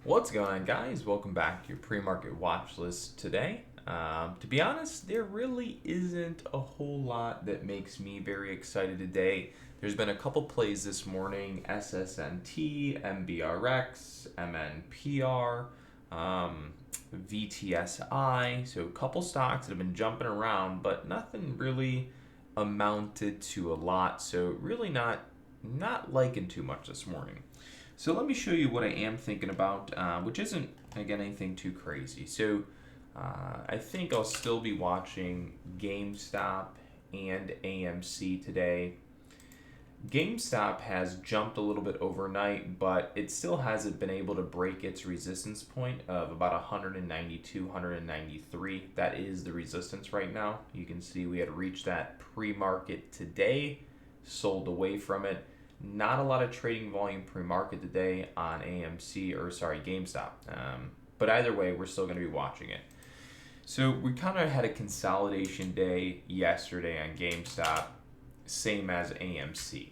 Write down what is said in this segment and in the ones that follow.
What's going on, guys? Welcome back to your pre-market watch list today. To be honest, there really isn't a whole lot that makes me very excited today. There's been a couple plays this morning: SSNT, MBRX, MNPR, VTSI. So a couple stocks that have been jumping around, but nothing really amounted to a lot. So really not liking too much this morning. So let me show you what I am thinking about, which isn't, again, anything too crazy. So I think I'll still be watching GameStop and AMC today. GameStop has jumped a little bit overnight, but it still hasn't been able to break its resistance point of about 192, 193. That is the resistance right now. You can see we had reached that pre-market today, sold away from it. Not a lot of trading volume pre-market today on GameStop. But either way, we're still going to be watching it. So we kind of had a consolidation day yesterday on GameStop, same as AMC.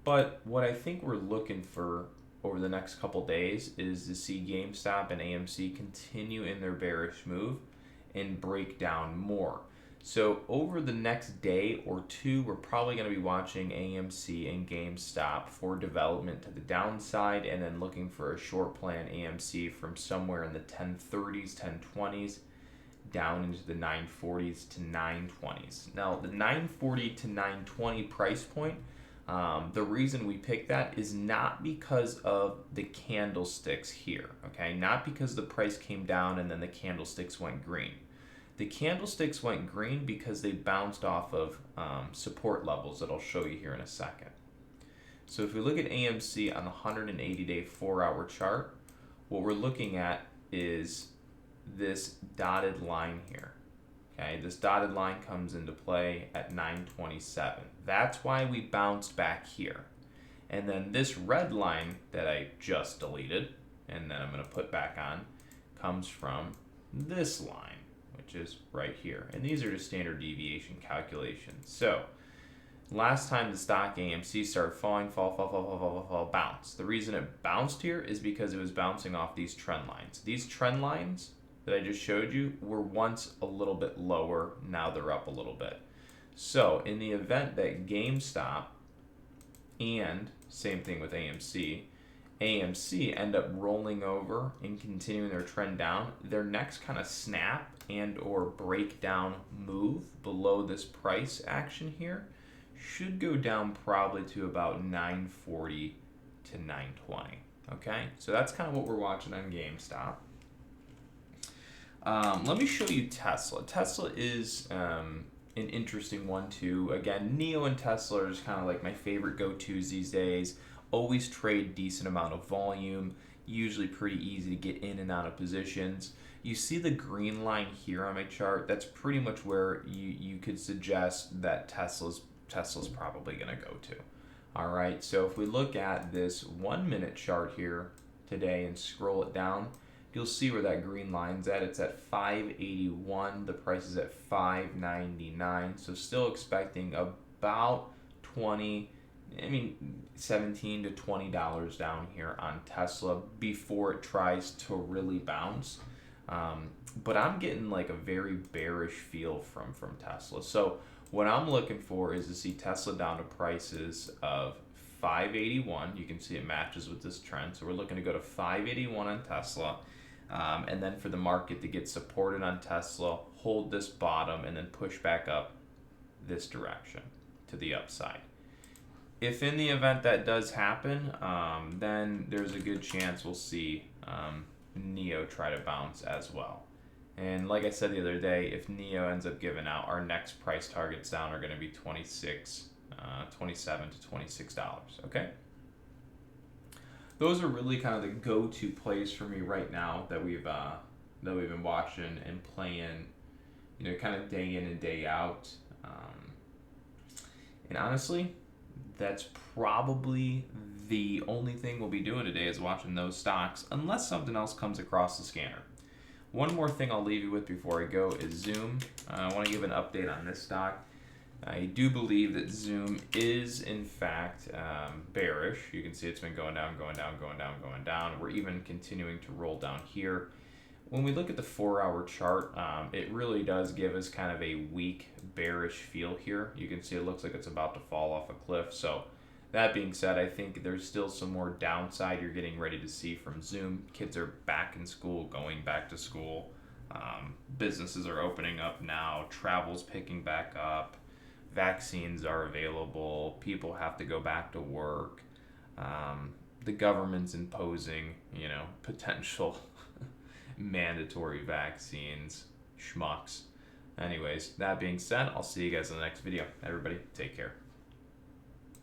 But what I think we're looking for over the next couple days is to see GameStop and AMC continue in their bearish move and break down more. So over the next day or two, we're probably going to be watching AMC and GameStop for development to the downside, and then looking for a short plan AMC from somewhere in the 1030s, 1020s, down into the 940s to 920s. Now, the 940 to 920 price point, the reason we picked that is not because of the candlesticks here, okay? Not because the price came down and then the candlesticks went green. The candlesticks went green because they bounced off of support levels that I'll show you here in a second. So if we look at AMC on the 180-day 4-hour chart, what we're looking at is this dotted line here. Okay, this dotted line comes into play at 927. That's why we bounced back here. And then this red line that I just deleted, and then I'm going to put back on, comes from this line, which is right here. And these are just standard deviation calculations. So last time the stock AMC started falling, fall, bounce. The reason it bounced here is because it was bouncing off these trend lines. These trend lines that I just showed you were once a little bit lower. Now they're up a little bit. So in the event that GameStop, and same thing with AMC end up rolling over and continuing their trend down, their next kind of snap and or breakdown move below this price action here should go down probably to about 940 to 920. Okay, so that's kind of what we're watching on GameStop. Let me show you Tesla. Tesla is an interesting one too. Again, NIO and Tesla are kind of like my favorite go-tos these days. Always trade decent amount of volume, usually pretty easy to get in and out of positions. You see the green line here on my chart, that's pretty much where you could suggest that Tesla's probably going to go to. All right, so if we look at this 1 minute chart here today and scroll it down, you'll see where that green line's at. It's at 581. The price is at 599. So still expecting about 17 to $20 down here on Tesla before it tries to really bounce. But I'm getting like a very bearish feel from Tesla. So what I'm looking for is to see Tesla down to prices of 581. You can see it matches with this trend. So we're looking to go to 581 on Tesla. And then for the market to get supported on Tesla, hold this bottom, and then push back up this direction to the upside. If in the event that does happen, then there's a good chance we'll see NIO try to bounce as well. And like I said the other day, if NIO ends up giving out, our next price targets down are going to be $27 to $26. Okay. Those are really kind of the go-to plays for me right now that we've been watching and playing, kind of day in and day out. And honestly, that's probably the only thing we'll be doing today is watching those stocks, unless something else comes across the scanner. One more thing I'll leave you with before I go is Zoom. I want to give an update on this stock. I do believe that Zoom is in fact bearish. You can see it's been going down, going down, going down, going down. We're even continuing to roll down here. When we look at the 4-hour chart, it really does give us kind of a weak bearish feel here. You can see it looks like it's about to fall off a cliff. So that being said, I think there's still some more downside you're getting ready to see from Zoom. Kids are back in school, going back to school. Businesses are opening up now. Travel's picking back up. Vaccines are available. People have to go back to work. The government's imposing, potential mandatory vaccines. Schmucks. Anyways, that being said, I'll see you guys in the next video. Everybody, take care.